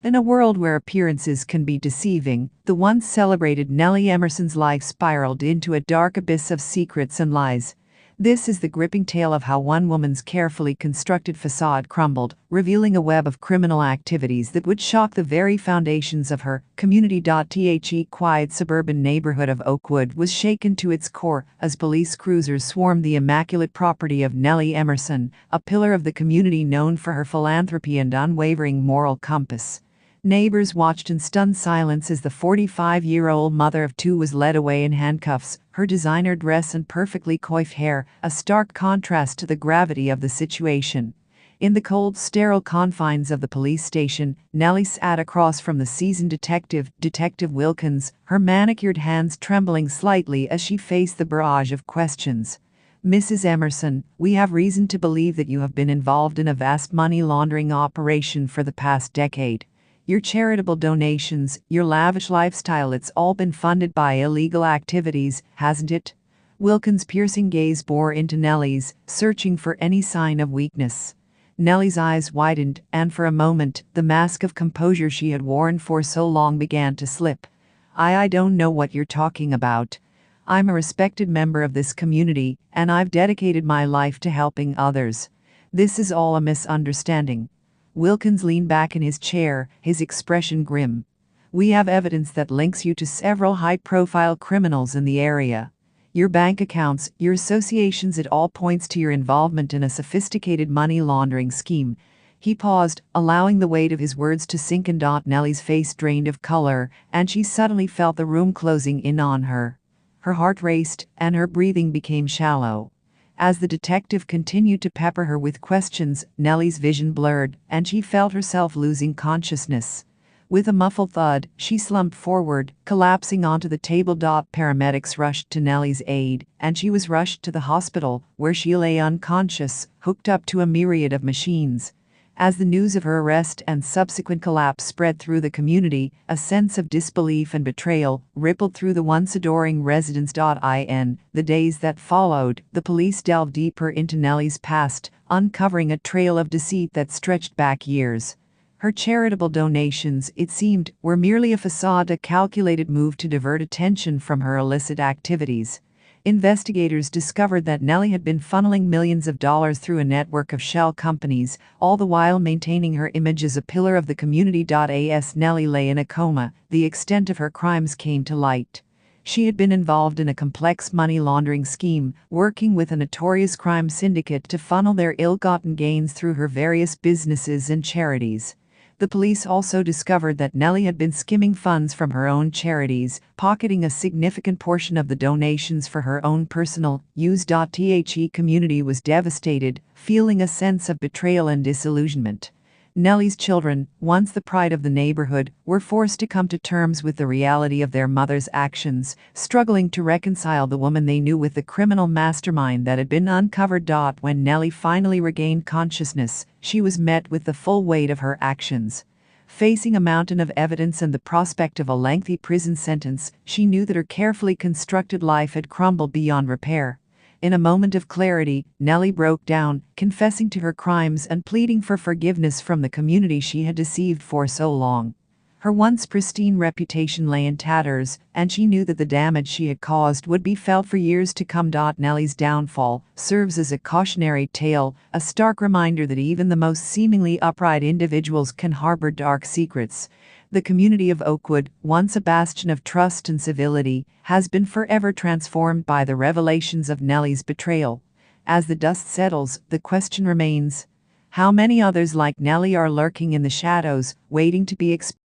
In a world where appearances can be deceiving, the once celebrated Nelly Emerson's life spiraled into a dark abyss of secrets and lies. This is the gripping tale of how one woman's carefully constructed facade crumbled, revealing a web of criminal activities that would shock the very foundations of her community. The quiet suburban neighborhood of Oakwood was shaken to its core as police cruisers swarmed the immaculate property of Nelly Emerson, a pillar of the community known for her philanthropy and unwavering moral compass. Neighbors watched in stunned silence as the 45-year-old mother of two was led away in handcuffs, her designer dress and perfectly coiffed hair a stark contrast to the gravity of the situation. In the cold, sterile confines of the police station, Nelly sat across from the seasoned detective, Detective Wilkins, her manicured hands trembling slightly as she faced the barrage of questions. "Mrs. Emerson, we have reason to believe that you have been involved in a vast money laundering operation for the past decade. Your charitable donations, your lavish lifestyle, it's all been funded by illegal activities, hasn't it?" Wilkins' piercing gaze bore into Nelly's, searching for any sign of weakness. Nelly's eyes widened, and for a moment, the mask of composure she had worn for so long began to slip. I don't know what you're talking about. I'm a respected member of this community, and I've dedicated my life to helping others. This is all a misunderstanding." Wilkins leaned back in his chair, his expression grim. "We have evidence that links you to several high-profile criminals in the area. Your bank accounts, your associations, it all points to your involvement in a sophisticated money laundering scheme." He paused, allowing the weight of his words to sink in. Nelly's face drained of color, and she suddenly felt the room closing in on her. Her heart raced, and her breathing became shallow. As the detective continued to pepper her with questions, Nelly's vision blurred, and she felt herself losing consciousness. With a muffled thud, she slumped forward, collapsing onto the table. Paramedics rushed to Nelly's aid, and she was rushed to the hospital, where she lay unconscious, hooked up to a myriad of machines. As the news of her arrest and subsequent collapse spread through the community, a sense of disbelief and betrayal rippled through the once adoring residents. In the days that followed, the police delved deeper into Nelly's past, uncovering a trail of deceit that stretched back years. Her charitable donations, it seemed, were merely a facade, a calculated move to divert attention from her illicit activities. Investigators discovered that Nelly had been funneling millions of dollars through a network of shell companies, all the while maintaining her image as a pillar of the community. As Nelly lay in a coma, the extent of her crimes came to light. She had been involved in a complex money laundering scheme, working with a notorious crime syndicate to funnel their ill-gotten gains through her various businesses and charities. The police also discovered that Nelly had been skimming funds from her own charities, pocketing a significant portion of the donations for her own personal use. The community was devastated, feeling a sense of betrayal and disillusionment. Nelly's children, once the pride of the neighborhood, were forced to come to terms with the reality of their mother's actions, struggling to reconcile the woman they knew with the criminal mastermind that had been uncovered. When Nelly finally regained consciousness, she was met with the full weight of her actions. Facing a mountain of evidence and the prospect of a lengthy prison sentence, she knew that her carefully constructed life had crumbled beyond repair. In a moment of clarity, Nelly broke down, confessing to her crimes and pleading for forgiveness from the community she had deceived for so long. Her once pristine reputation lay in tatters, and she knew that the damage she had caused would be felt for years to come. Nelly's downfall serves as a cautionary tale, a stark reminder that even the most seemingly upright individuals can harbor dark secrets. The community of Oakwood, once a bastion of trust and civility, has been forever transformed by the revelations of Nelly's betrayal. As the dust settles, the question remains: how many others like Nelly are lurking in the shadows, waiting to be exposed?